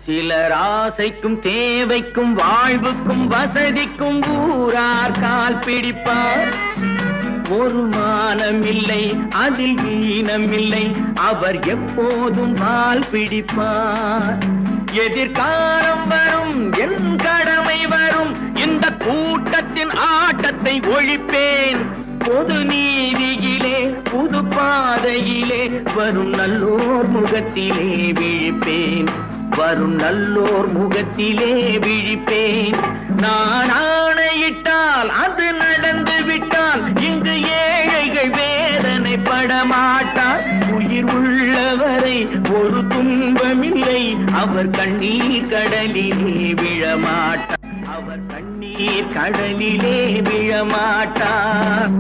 சிலர் ஆசைக்கும் தேவைக்கும் வாழ்வுக்கும் வசதிக்கும் ஊரார் கால் பிடிப்பார். ஒரு மானமில்லை அதில் ஈனமில்லை, அவர் எப்போதும் கால் பிடிப்பார். எதிர்காலம் வரும், என் கடமை வரும், இந்த கூட்டத்தின் ஆட்டத்தை ஒழிப்பேன். பொது நீதியிலே புது பாதையிலே வரும் நல்லோர் முகத்திலே விழிப்பேன். வரும் நல்லோர் முகத்திலே விழிப்பேன். நான் ஆணையிட்டால் அது நடந்து விட்டால் இங்கு ஏழைகள் வேதனைப்பட மாட்டார். உயிர் உள்ளவரை ஒரு துன்பமில்லை, அவர் கண்ணீர் கடலிலே விழமாட்டார். அவர் கண்ணீர் கடலிலே விழமாட்டார்.